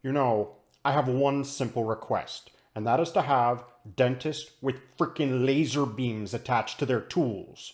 I have one simple request, and that is to have dentists with freaking laser beams attached to their tools.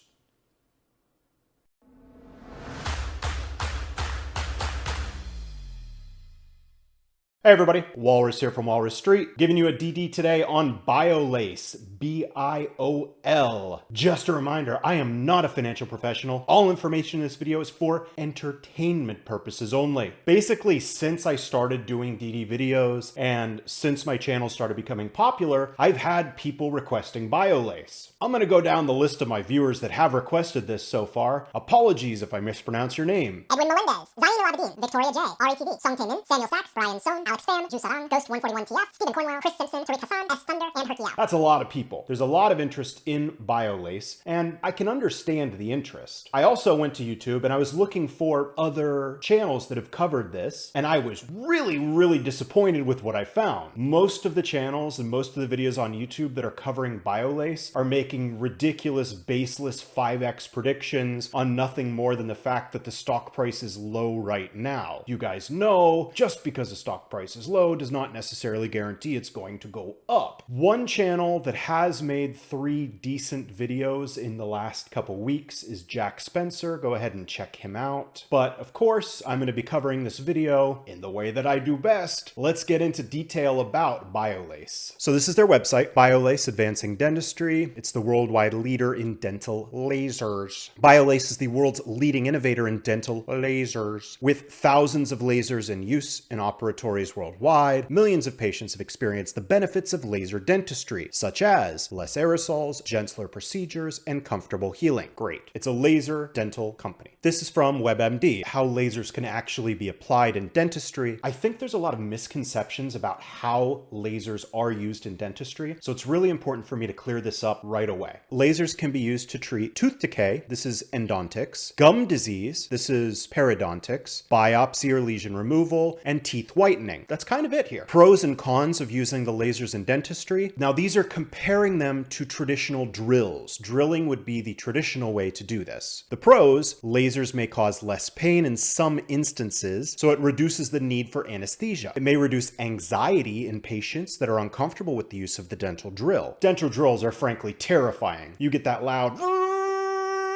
Hey everybody, Walrus here from Walrus Street, giving you a DD today on Biolase, B-I-O-L. Just a reminder, I am not a financial professional. All information in this video is for entertainment purposes only. Basically, since I started doing DD videos and since my channel started becoming popular, I've had people requesting Biolase. I'm going to go down the list of my viewers that have requested this so far. Apologies if I mispronounce your name. Edwin Melendez, Zaino Abedin, Victoria J, RETV, Song Taemin, Samuel Sachs, Brian Sohn, Alex Pham, Ju Sarang, Ghost 141TF, Stephen Cornwell, Chris Simpson, Tariq Hassan, S Thunder, and Herky Out. That's a lot of people. There's a lot of interest in Biolase, and I can understand the interest. I also went to YouTube and I was looking for other channels that have covered this, and I was really disappointed with what I found. Most of the channels and most of the videos on YouTube that are covering Biolase are making ridiculous, baseless 5x predictions on nothing more than the fact that the stock price is low right now. You guys know, just because the stock price is low does not necessarily guarantee it's going to go up. One channel that has made 3 decent videos in the last couple weeks is Jack Spencer. Go ahead and check him out. But of course, I'm going to be covering this video in the way that I do best. Let's get into detail about Biolase. So this is their website, Biolase Advancing Dentistry. It's the worldwide leader in dental lasers. Biolase is the world's leading innovator in dental lasers. With thousands of lasers in use in operatories worldwide, millions of patients have experienced the benefits of laser dentistry, such as less aerosols, gentler procedures, and comfortable healing. Great. It's a laser dental company. This is from WebMD, how lasers can actually be applied in dentistry. I think there's a lot of misconceptions about how lasers are used in dentistry, so it's really important for me to clear this up right away. Lasers can be used to treat tooth decay, this is endodontics, gum disease, this is periodontics, biopsy or lesion removal, and teeth whitening. That's kind of it here. Pros and cons of using the lasers in dentistry. Now these are comparing them to traditional drills. Drilling would be the traditional way to do this. The pros, lasers may cause less pain in some instances, so it reduces the need for anesthesia. It may reduce anxiety in patients that are uncomfortable with the use of the dental drill. Dental drills are frankly terrifying. You get that loud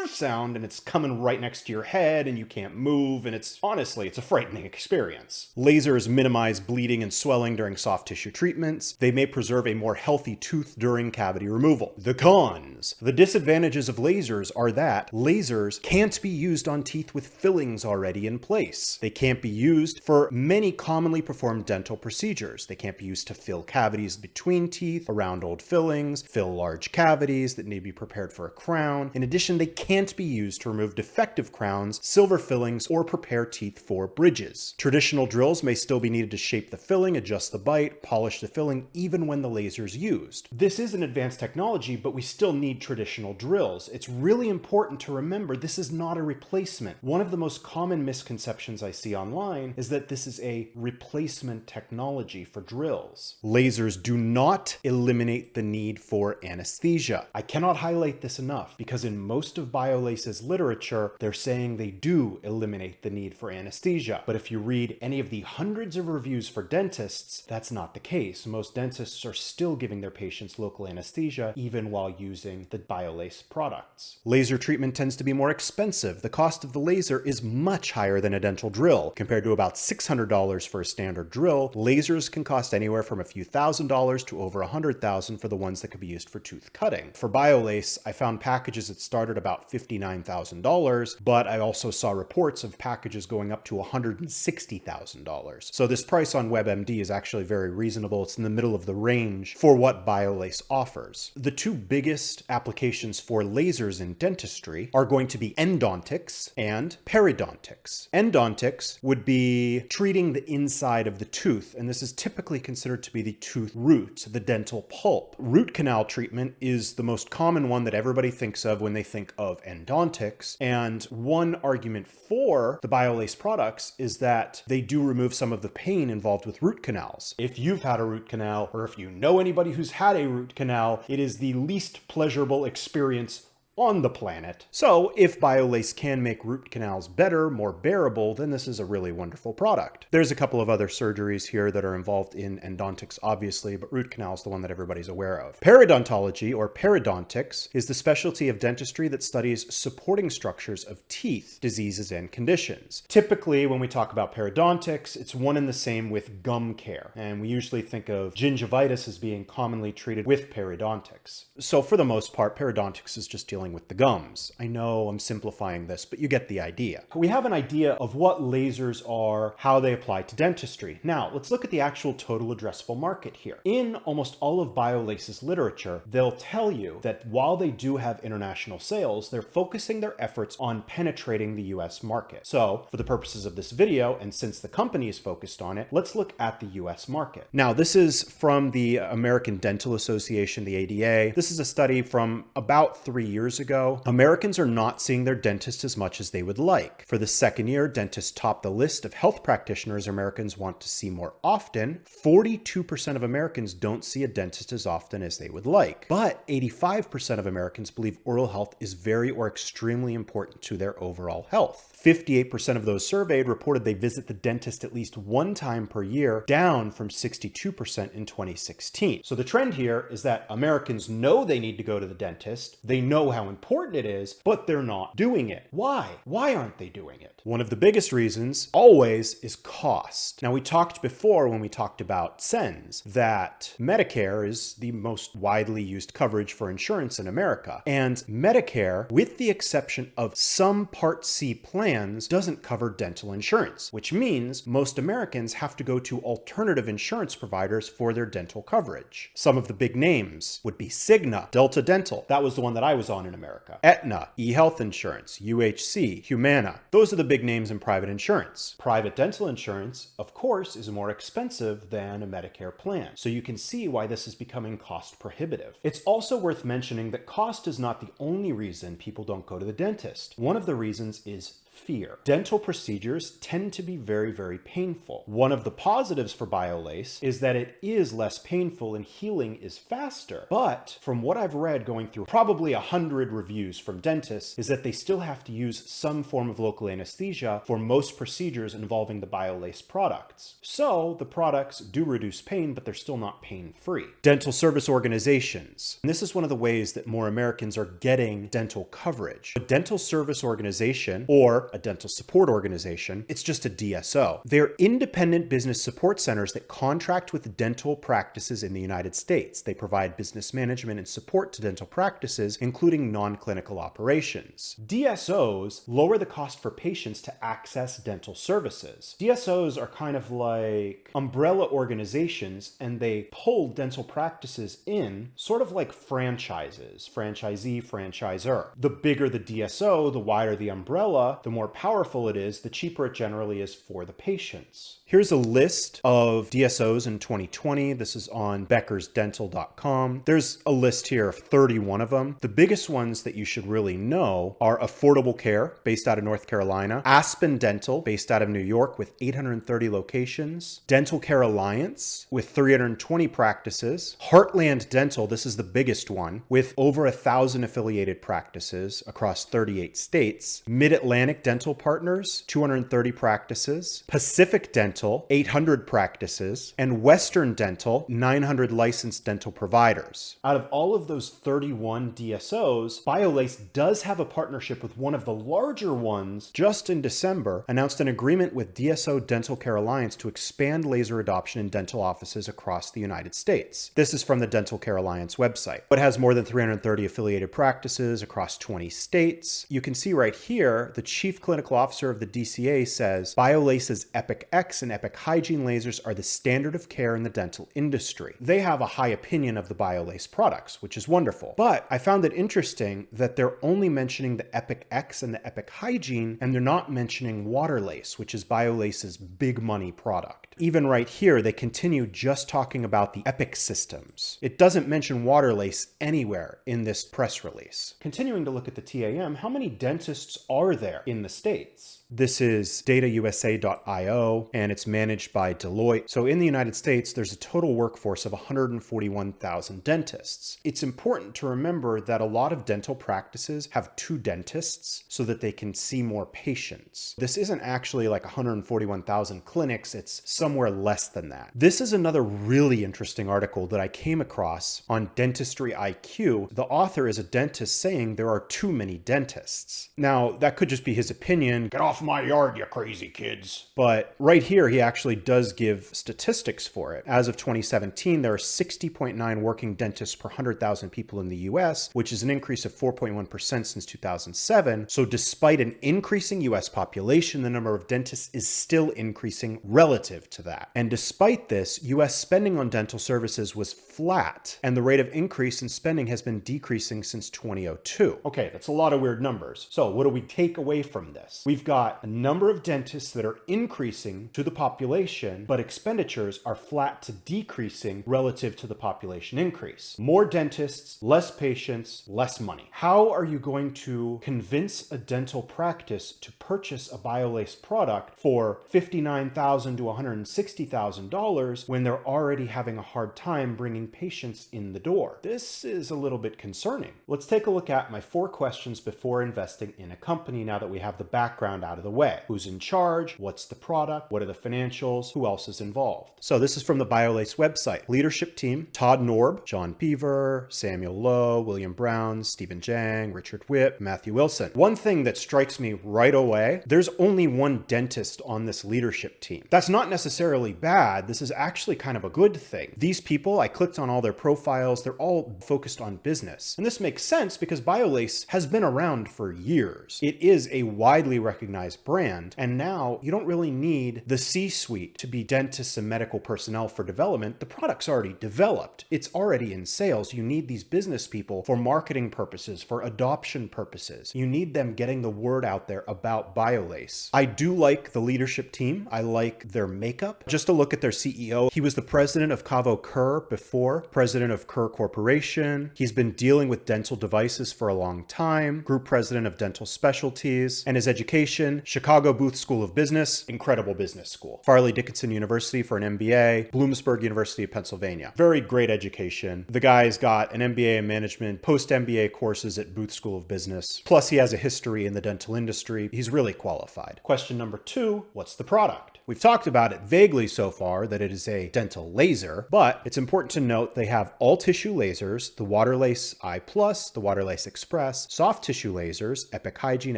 sound and it's coming right next to your head and you can't move, and it's a frightening experience. Lasers minimize bleeding and swelling during soft tissue treatments. They may preserve a more healthy tooth during cavity removal. The cons. The disadvantages of lasers are that lasers can't be used on teeth with fillings already in place. They can't be used for many commonly performed dental procedures. They can't be used to fill cavities between teeth, around old fillings, fill large cavities that need to be prepared for a crown. In addition, they can't be used to remove defective crowns, silver fillings, or prepare teeth for bridges. Traditional drills may still be needed to shape the filling, adjust the bite, polish the filling, even when the laser is used. This is an advanced technology, but we still need traditional drills. It's really important to remember this is not a replacement. One of the most common misconceptions I see online is that this is a replacement technology for drills. Lasers do not eliminate the need for anesthesia. I cannot highlight this enough because in most of Biolase's literature, they're saying they do eliminate the need for anesthesia. But if you read any of the hundreds of reviews for dentists, that's not the case. Most dentists are still giving their patients local anesthesia even while using the Biolase products. Laser treatment tends to be more expensive. The cost of the laser is much higher than a dental drill. Compared to about $600 for a standard drill, lasers can cost anywhere from a few $1,000s to over $100,000 for the ones that could be used for tooth cutting. For Biolase, I found packages that started about $59,000, but I also saw reports of packages going up to $160,000. So this price on WebMD is actually very reasonable. It's in the middle of the range for what Biolase offers. The 2 biggest applications for lasers in dentistry are going to be endodontics and periodontics. Endodontics would be treating the inside of the tooth, and this is typically considered to be the tooth root, the dental pulp. Root canal treatment is the most common one that everybody thinks of when they think of endodontics, and one argument for the Biolase products is that they do remove some of the pain involved with root canals. If you've had a root canal, or if you know anybody who's had a root canal, it is the least pleasurable experience on the planet. So if Biolase can make root canals better, more bearable, then this is a really wonderful product. There's a couple of other surgeries here that are involved in endodontics, obviously, but root canal is the one that everybody's aware of. Periodontology, or periodontics, is the specialty of dentistry that studies supporting structures of teeth, diseases, and conditions. Typically, when we talk about periodontics, it's one and the same with gum care, and we usually think of gingivitis as being commonly treated with periodontics. So for the most part, periodontics is just dealing with the gums. I know I'm simplifying this, but you get the idea. We have an idea of what lasers are, how they apply to dentistry. Now, let's look at the actual total addressable market here. In almost all of Biolase's literature, they'll tell you that while they do have international sales, they're focusing their efforts on penetrating the US market. So for the purposes of this video, and since the company is focused on it, let's look at the US market. Now, this is from the American Dental Association, the ADA. This is a study from about 3 years ago. Americans are not seeing their dentist as much as they would like. For the second year, dentists topped the list of health practitioners Americans want to see more often. 42% of Americans don't see a dentist as often as they would like. But 85% of Americans believe oral health is very or extremely important to their overall health. 58% of those surveyed reported they visit the dentist at least one time per year, down from 62% in 2016. So the trend here is that Americans know they need to go to the dentist, they know how important it is, but they're not doing it. Why? Why aren't they doing it? One of the biggest reasons always is cost. Now, we talked before when we talked about SENS that Medicare is the most widely used coverage for insurance in America. And Medicare, with the exception of some Part C plans, doesn't cover dental insurance, which means most Americans have to go to alternative insurance providers for their dental coverage. Some of the big names would be Cigna, Delta Dental, that was the one that I was on in America, Aetna, eHealth Insurance, UHC, Humana. Those are the big names in private insurance. Private dental insurance, of course, is more expensive than a Medicare plan. So you can see why this is becoming cost prohibitive. It's also worth mentioning that cost is not the only reason people don't go to the dentist. One of the reasons is fear. Dental procedures tend to be very, very painful. One of the positives for Biolase is that it is less painful and healing is faster. But from what I've read going through probably 100 reviews from dentists is that they still have to use some form of local anesthesia for most procedures involving the Biolase products. So the products do reduce pain, but they're still not pain-free. Dental service organizations. And this is one of the ways that more Americans are getting dental coverage. A dental service organization, or a dental support organization, it's just a DSO. They're independent business support centers that contract with dental practices in the United States. They provide business management and support to dental practices, including non-clinical operations. DSOs lower the cost for patients to access dental services. DSOs are kind of like umbrella organizations, and they pull dental practices in, sort of like franchises, franchisee, franchisor. The bigger the DSO, the wider the umbrella, the more powerful it is, the cheaper it generally is for the patients. Here's a list of DSOs in 2020. This is on beckersdental.com. There's a list here of 31 of them. The biggest ones that you should really know are Affordable Care, based out of North Carolina, Aspen Dental, based out of New York with 830 locations, Dental Care Alliance with 320 practices, Heartland Dental, this is the biggest one, with over 1,000 affiliated practices across 38 states, Mid-Atlantic Dental Partners, 230 practices, Pacific Dental, 800 practices, and Western Dental, 900 licensed dental providers. Out of all of those 31 DSOs, Biolase does have a partnership with one of the larger ones. Just in December, announced an agreement with DSO Dental Care Alliance to expand laser adoption in dental offices across the United States. This is from the Dental Care Alliance website. It has more than 330 affiliated practices across 20 states. You can see right here, the chief clinical officer of the DCA says, Biolase's Epic X and Epic Hygiene lasers are the standard of care in the dental industry. They have a high opinion of the Biolase products, which is wonderful. But I found it interesting that they're only mentioning the Epic X and the Epic Hygiene, and they're not mentioning Waterlase, which is Biolase's big money product. Even right here, they continue just talking about the Epic systems. It doesn't mention Waterlase anywhere in this press release. Continuing to look at the TAM, how many dentists are there in the States? This is datausa.io, and it's managed by Deloitte. So in the United States, there's a total workforce of 141,000 dentists. It's important to remember that a lot of dental practices have 2 dentists so that they can see more patients. This isn't actually like 141,000 clinics, it's somewhere less than that. This is another really interesting article that I came across on Dentistry IQ. The author is a dentist saying there are too many dentists. Now, that could just be his opinion. Get off my yard, you crazy kids. But right here, he actually does give statistics for it. As of 2017, there are 60.9 working dentists per 100,000 people in the US, which is an increase of 4.1% since 2007. So despite an increasing US population, the number of dentists is still increasing relative to that. And despite this, US spending on dental services was flat, and the rate of increase in spending has been decreasing since 2002. Okay, that's a lot of weird numbers. So what do we take away from this? We've got a number of dentists that are increasing to the population, but expenditures are flat to decreasing relative to the population increase. More dentists, less patients, less money. How are you going to convince a dental practice to purchase a Biolase product for $59,000 to $160,000 when they're already having a hard time bringing patients in the door? This is a little bit concerning. Let's take a look at my 4 questions before investing in a company now that we have the background out of the way. Who's in charge? What's the product? What are the financials? Who else is involved? So this is from the Biolase website. Leadership team: Todd Norb, John Beaver, Samuel Lowe, William Brown, Stephen Jang, Richard Whipp, Matthew Wilson. One thing that strikes me right away, there's only one dentist on this leadership team. That's not necessarily bad. This is actually kind of a good thing. These people, I clicked on all their profiles, they're all focused on business. And this makes sense because Biolase has been around for years. It is a widely recognized brand, and now you don't really need the C-suite to be dentists and medical personnel for development. The product's already developed. It's already in sales. You need these business people for marketing purposes, for adoption purposes. You need them getting the word out there about Biolase. I do like the leadership team. I like their makeup. Just to look at their CEO, he was the president of Cavo Kerr before, president of Kerr Corporation. He's been dealing with dental devices for a long time, group president of dental specialties, and his education: Chicago Booth School of Business, incredible business school, Farley Dickinson University for an MBA, Bloomsburg University of Pennsylvania. Very great education. The guy's got an MBA in management, post-MBA courses at Booth School of Business, plus he has a history in the dental industry. He's really qualified. Question number 2, what's the product? We've talked about it vaguely so far, that it is a dental laser, but it's important to note they have all tissue lasers, the Waterlase I+, the Waterlase Express, soft tissue lasers, Epic Hygiene,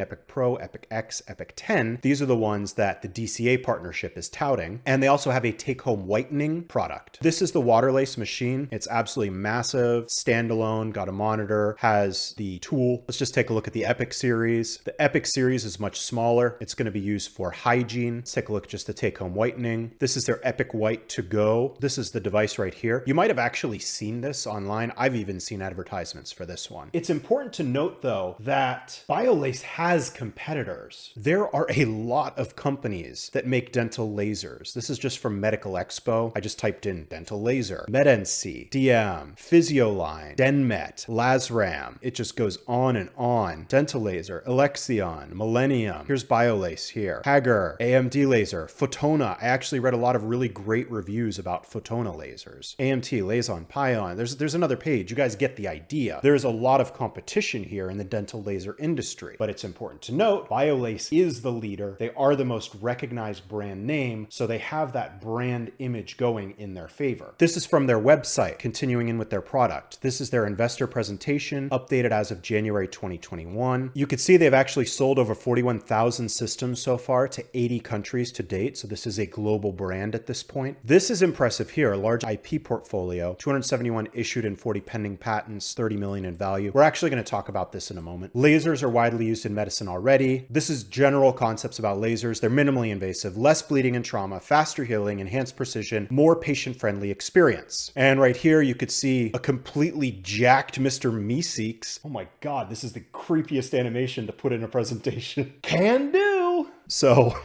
Epic Pro, Epic X, Epic 10. These are the ones that the DCA partnership is touting. And they also have a take-home whitening product. This is the Waterlase machine. It's absolutely massive, standalone, got a monitor, has the tool. Let's just take a look at the Epic series. The Epic series is much smaller. It's going to be used for hygiene. Let's take a look just at take-home whitening. This is their Epic White to go. This is the device right here. You might have actually seen this online. I've even seen advertisements for this one. It's important to note though that Biolase has competitors. There are a lot of companies that make dental lasers. This is just from Medical Expo. I just typed in dental laser, MedNC, DM, Physioline, Denmet, Lasram. It just goes on and on. Dental laser, Alexion, Millennium. Here's Biolase here. Hager, AMD laser, Photona. I actually read a lot of really great reviews about Photona lasers. AMT, Lason, Pion. There's another page. You guys get the idea. There's a lot of competition here in the dental laser industry, but it's important to note Biolase is the leader. They are the most recognized brand name, so they have that brand image going in their favor. This is from their website, continuing in with their product. This is their investor presentation, updated as of January 2021. You could see they've actually sold over 41,000 systems so far to 80 countries to date, so this is a global brand at this point. This is impressive here, a large IP portfolio, 271 issued and 40 pending patents, 30 million in value. We're actually going to talk about this in a moment. Lasers are widely used in medicine already. This is general concepts about lasers. They're minimally invasive, less bleeding and trauma, faster healing, enhanced precision, more patient-friendly experience. And right here, you could see a completely jacked Mr. Meeseeks. Oh my God, this is the creepiest animation to put in a presentation. Can do. So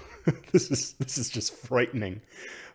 this is just frightening.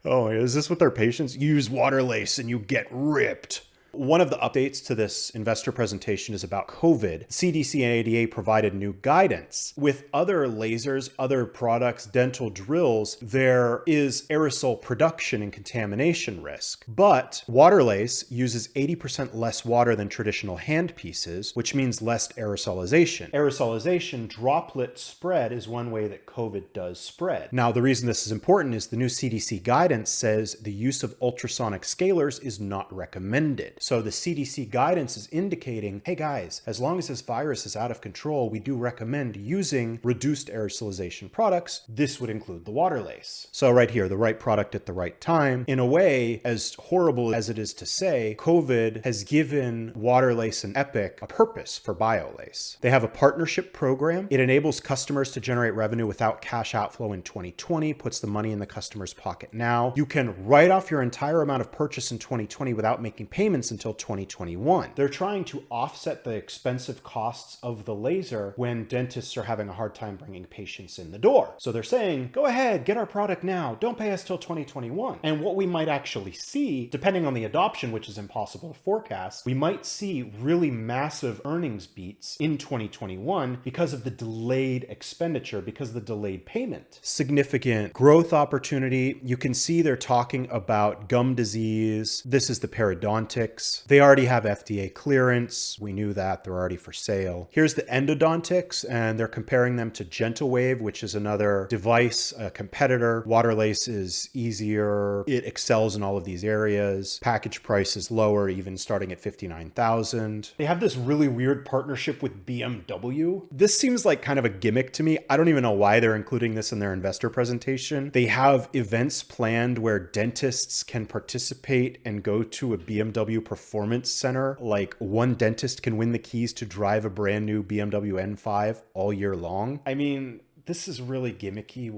Oh, is this what their patients use? Waterlase and you get ripped. One of the updates to this investor presentation is about COVID. CDC and ADA provided new guidance. With other lasers, other products, dental drills, there is aerosol production and contamination risk. But Waterlase uses 80% less water than traditional handpieces, which means less aerosolization. Aerosolization, droplet spread, is one way that COVID does spread. Now, the reason this is important is the new CDC guidance says the use of ultrasonic scalers is not recommended. So the CDC guidance is indicating, hey guys, as long as this virus is out of control, we do recommend using reduced aerosolization products. This would include the Waterlase. So right here, the right product at the right time. In a way, as horrible as it is to say, COVID has given Waterlase and Epic a purpose for Biolase. They have a partnership program. It enables customers to generate revenue without cash outflow in 2020, puts the money in the customer's pocket now. You can write off your entire amount of purchase in 2020 without making payments until 2021. They're trying to offset the expensive costs of the laser when dentists are having a hard time bringing patients in the door. So they're saying, go ahead, get our product now. Don't pay us till 2021. And what we might actually see, depending on the adoption, which is impossible to forecast, we might see really massive earnings beats in 2021 because of the delayed expenditure, because of the delayed payment. Significant growth opportunity. You can see they're talking about gum disease. This is the periodontics. They already have FDA clearance. We knew that. They're already for sale. Here's the endodontics, and they're comparing them to GentleWave, which is another device, a competitor. Waterlase is easier. It excels in all of these areas. Package price is lower, even starting at $59,000. They have this really weird partnership with BMW. This seems like kind of a gimmick to me. I don't even know why they're including this in their investor presentation. They have events planned where dentists can participate and go to a BMW performance center. Like one dentist can win the keys to drive a brand new BMW M5 all year long. I mean, this is really gimmicky.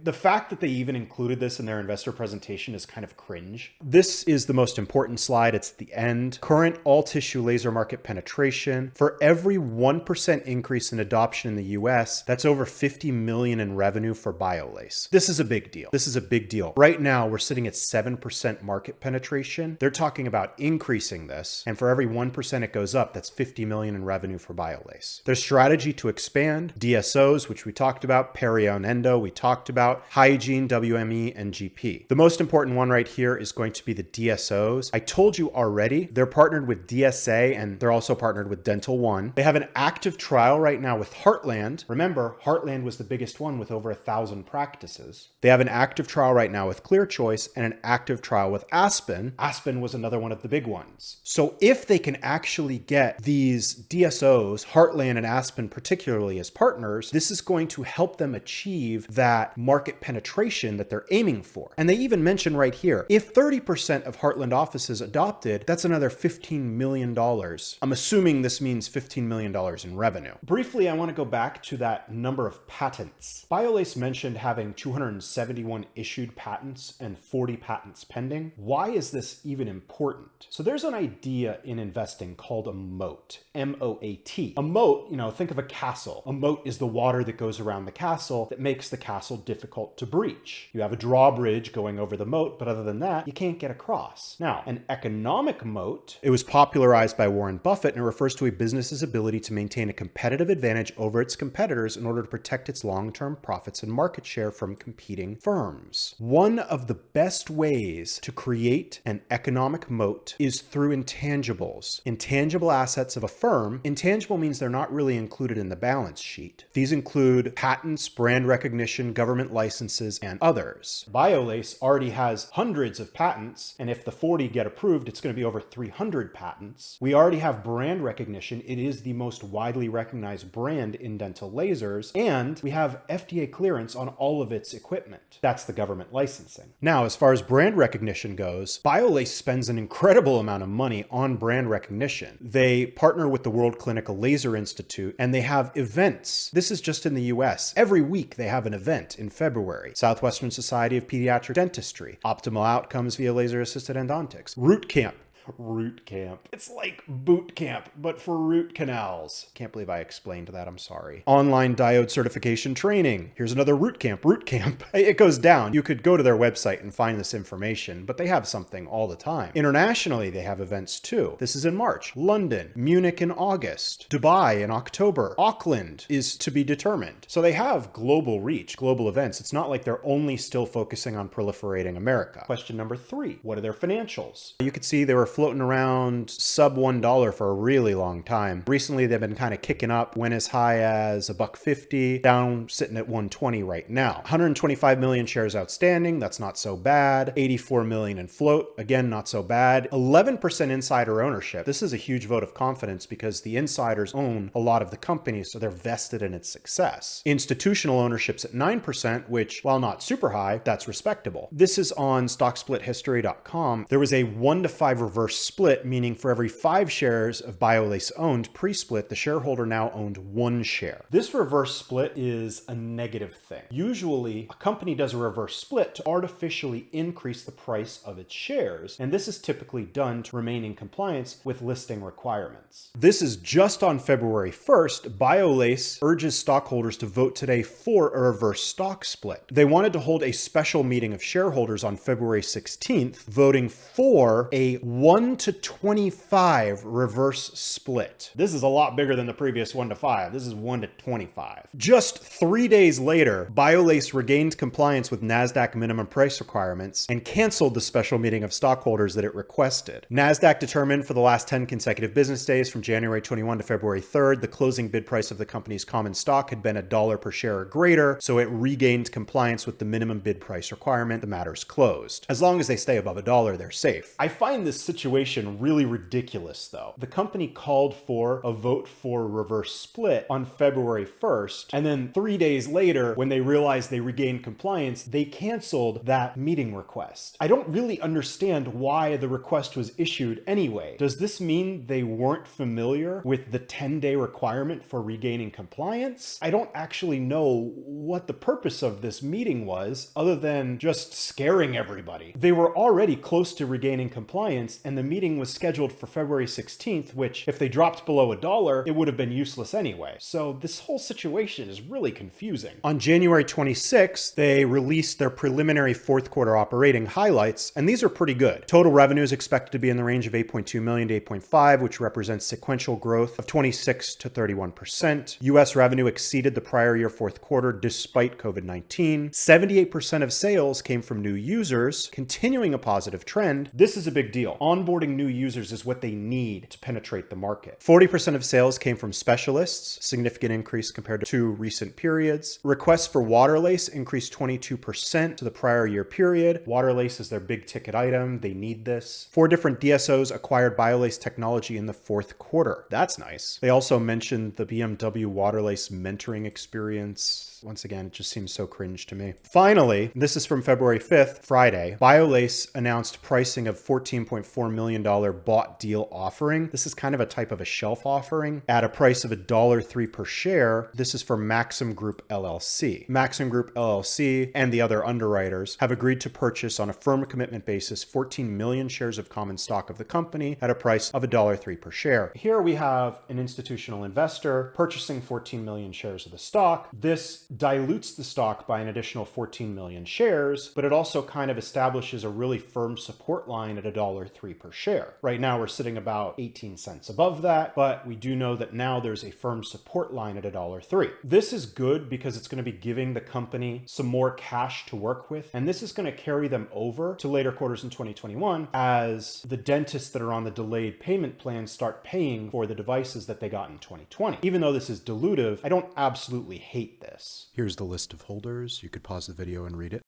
The fact that they even included this in their investor presentation is kind of cringe. This is the most important slide. It's the end. Current all-tissue laser market penetration. For every 1% increase in adoption in the US, that's over $50 million in revenue for Biolase. This is a big deal. This is a big deal. Right now, we're sitting at 7% market penetration. They're talking about increasing this, and for every 1% it goes up, that's $50 million in revenue for Biolase. Their strategy to expand, DSOs, which we talked about, perio and endo, we talked about, hygiene, WME, and GP. The most important one right here is going to be the DSOs. I told you already, they're partnered with DSA, and they're also partnered with Dental One. They have an active trial right now with Heartland. Remember, Heartland was the biggest one with over 1,000 practices. They have an active trial right now with ClearChoice and an active trial with Aspen. Aspen was another one of the big ones. So if they can actually get these DSOs, Heartland and Aspen particularly, as partners, this is going to help them achieve that market penetration that they're aiming for. And they even mention right here, if 30% of Heartland offices adopted, that's another $15 million. I'm assuming this means $15 million in revenue. Briefly, I want to go back to that number of patents. Biolase mentioned having 271 issued patents and 40 patents pending. Why is this even important? So there's an idea in investing called a moat, M-O-A-T. A moat, think of a castle. A moat is the water that goes around the castle that makes the castle difficult to breach. You have a drawbridge going over the moat, but other than that, you can't get across. Now, an economic moat, it was popularized by Warren Buffett, and it refers to a business's ability to maintain a competitive advantage over its competitors in order to protect its long-term profits and market share from competing firms. One of the best ways to create an economic moat is through intangibles. Intangible assets of a firm. Intangible means they're not really included in the balance sheet. These include patents, brand recognition, government licenses, and others. Biolase already has hundreds of patents, and if the 40 get approved, it's going to be over 300 patents. We already have brand recognition. It is the most widely recognized brand in dental lasers, and we have FDA clearance on all of its equipment. That's the government licensing. Now, as far as brand recognition goes, Biolase spends an incredible amount of money on brand recognition. They partner with the World Clinical Laser Institute, and they have events. This is just in the US. Every week they have an event in February. Southwestern Society of Pediatric Dentistry, Optimal Outcomes via Laser Assisted Endodontics, Root Camp. Root camp. It's like boot camp, but for root canals. Can't believe I explained that. I'm sorry. Online diode certification training. Here's another root camp. Root camp. It goes down. You could go to their website and find this information, but they have something all the time. Internationally, they have events too. This is in March. London, Munich in August, Dubai in October. Auckland is to be determined. So they have global reach, global events. It's not like they're only still focusing on proliferating America. Question number 3. What are their financials? You could see they were floating around sub $1 for a really long time. Recently, they've been kind of kicking up, went as high as $1.50, down sitting at 120 right now. 125 million shares outstanding. That's not so bad. 84 million in float. Again, not so bad. 11% insider ownership. This is a huge vote of confidence because the insiders own a lot of the company, so they're vested in its success. Institutional ownership's at 9%, which, while not super high, that's respectable. This is on stocksplithistory.com. There was a 1-to-5 reverse split, meaning for every 5 shares of Biolase owned pre-split, the shareholder now owned 1 share. This reverse split is a negative thing. Usually, a company does a reverse split to artificially increase the price of its shares, and this is typically done to remain in compliance with listing requirements. This is just on February 1st. Biolase urges stockholders to vote today for a reverse stock split. They wanted to hold a special meeting of shareholders on February 16th, voting for a 1-to-25 reverse split. This is a lot bigger than the previous 1-to-5. This is 1-to-25. Just 3 days later, Biolase regained compliance with NASDAQ minimum price requirements and canceled the special meeting of stockholders that it requested. NASDAQ determined for the last 10 consecutive business days from January 21 to February 3rd, the closing bid price of the company's common stock had been $1 per share or greater, so it regained compliance with the minimum bid price requirement. The matter's closed. As long as they stay above $1, they're safe. I find this situation really ridiculous, though. The company called for a vote for a reverse split on February 1st, and then 3 days later, when they realized they regained compliance, they canceled that meeting request. I don't really understand why the request was issued anyway. Does this mean they weren't familiar with the 10-day requirement for regaining compliance? I don't actually know what the purpose of this meeting was, other than just scaring everybody. They were already close to regaining compliance, and the meeting was scheduled for February 16th, which, if they dropped below $1, it would have been useless anyway. So this whole situation is really confusing. On January 26th, they released their preliminary 4th quarter operating highlights, and these are pretty good. Total revenue is expected to be in the range of 8.2 million to 8.5, which represents sequential growth of 26 to 31%. US revenue exceeded the prior year 4th quarter despite COVID-19. 78% of sales came from new users, continuing a positive trend. This is a big deal. Onboarding new users is what they need to penetrate the market. 40% of sales came from specialists, significant increase compared to recent periods. Requests for Waterlase increased 22% to the prior year period. Waterlase is their big ticket item. They need this. 4 different DSOs acquired Biolase technology in the 4th quarter. That's nice. They also mentioned the BMW Waterlase mentoring experience. Once again, it just seems so cringe to me. Finally, this is from February 5th, Friday. Biolase announced pricing of $14.4 million bought deal offering. This is kind of a type of a shelf offering at a price of $1.03 per share. This is for Maxim Group LLC. Maxim Group LLC and the other underwriters have agreed to purchase on a firm commitment basis 14 million shares of common stock of the company at a price of $1.03 per share. Here we have an institutional investor purchasing 14 million shares of the stock. This dilutes the stock by an additional 14 million shares, but it also kind of establishes a really firm support line at $1.03 per share. Right now we're sitting about 18 cents above that, but we do know that now there's a firm support line at $1.03. This is good because it's going to be giving the company some more cash to work with, and this is going to carry them over to later quarters in 2021 as the dentists that are on the delayed payment plan start paying for the devices that they got in 2020. Even though this is dilutive, I don't absolutely hate this. Here's the list of holders. You could pause the video and read it.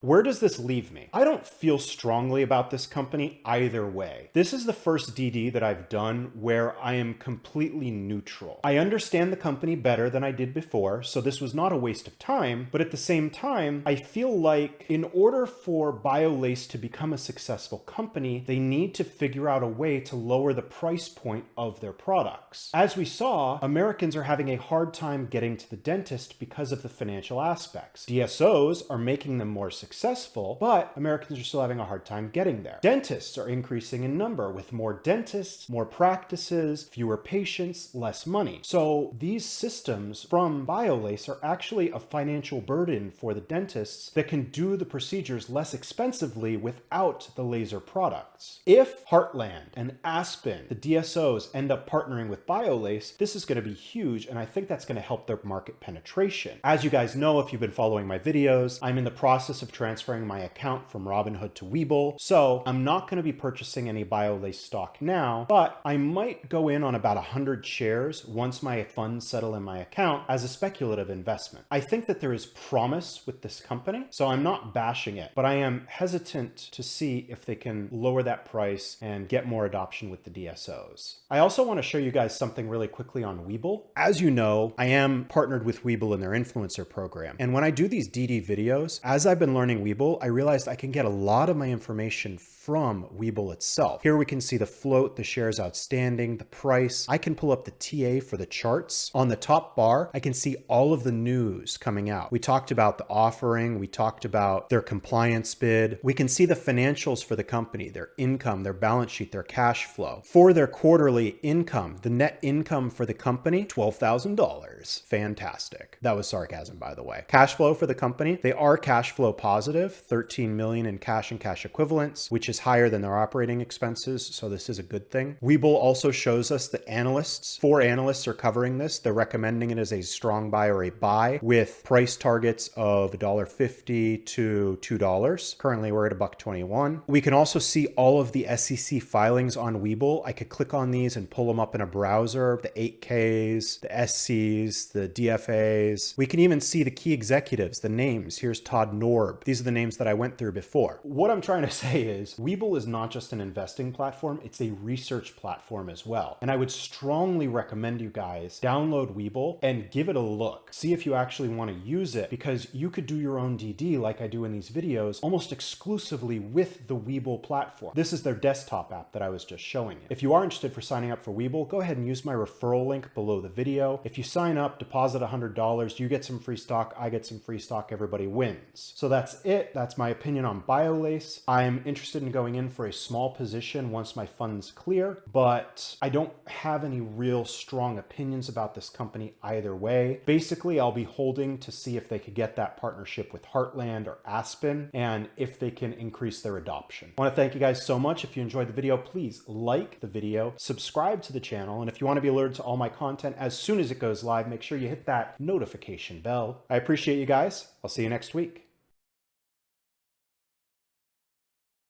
Where does this leave me? I don't feel strongly about this company either way. This is the first DD that I've done where I am completely neutral. I understand the company better than I did before, so this was not a waste of time, but at the same time, I feel like in order for Biolase to become a successful company, they need to figure out a way to lower the price point of their products. As we saw, Americans are having a hard time getting to the dentist because of the financial aspects. DSOs are making them more successful. successful, but Americans are still having a hard time getting there. Dentists are increasing in number with more dentists, more practices, fewer patients, less money. So these systems from Biolase are actually a financial burden for the dentists that can do the procedures less expensively without the laser products. If Heartland and Aspen, the DSOs, end up partnering with Biolase, this is going to be huge, and I think that's going to help their market penetration. As you guys know, if you've been following my videos, I'm in the process of transferring my account from Robinhood to Weebull, so I'm not going to be purchasing any Biolase stock now, but I might go in on about 100 shares once my funds settle in my account as a speculative investment. I think that there is promise with this company, so I'm not bashing it, but I am hesitant to see if they can lower that price and get more adoption with the DSOs. I also want to show you guys something really quickly on Weebull. As you know, I am partnered with Weebull in their influencer program, and when I do these DD videos, as I've been learning Weebull, I realized I can get a lot of my information from Weebull itself. Here we can see the float, the shares outstanding, the price. I can pull up the TA for the charts. On the top bar, I can see all of the news coming out. We talked about the offering. We talked about their compliance bid. We can see the financials for the company, their income, their balance sheet, their cash flow. For their quarterly income, the net income for the company, $12,000. Fantastic. That was sarcasm, by the way. Cash flow for the company, they are cash flow positive, 13 million in cash and cash equivalents, which is higher than their operating expenses, so this is a good thing. Weebull also shows us that analysts, 4 analysts are covering this. They're recommending it as a strong buy or a buy with price targets of $1.50 to $2. Currently, we're at $1.21. We can also see all of the SEC filings on Weebull. I could click on these and pull them up in a browser, the 8Ks, the SCs, the DFAs. We can even see the key executives, the names. Here's Todd Norb. These are the names that I went through before. What I'm trying to say is Weebull is not just an investing platform, it's a research platform as well. And I would strongly recommend you guys download Weebull and give it a look. See if you actually want to use it, because you could do your own DD like I do in these videos almost exclusively with the Weebull platform. This is their desktop app that I was just showing you. If you are interested for signing up for Weebull, go ahead and use my referral link below the video. If you sign up, deposit $100, you get some free stock, I get some free stock, everybody wins. So that's it. That's my opinion on Biolase. I'm interested in going in for a small position once my funds clear, but I don't have any real strong opinions about this company either way. Basically, I'll be holding to see if they could get that partnership with Heartland or Aspen and if they can increase their adoption. I want to thank you guys so much. If you enjoyed the video, please like the video, subscribe to the channel, and if you want to be alerted to all my content as soon as it goes live, make sure you hit that notification bell. I appreciate you guys. I'll see you next week.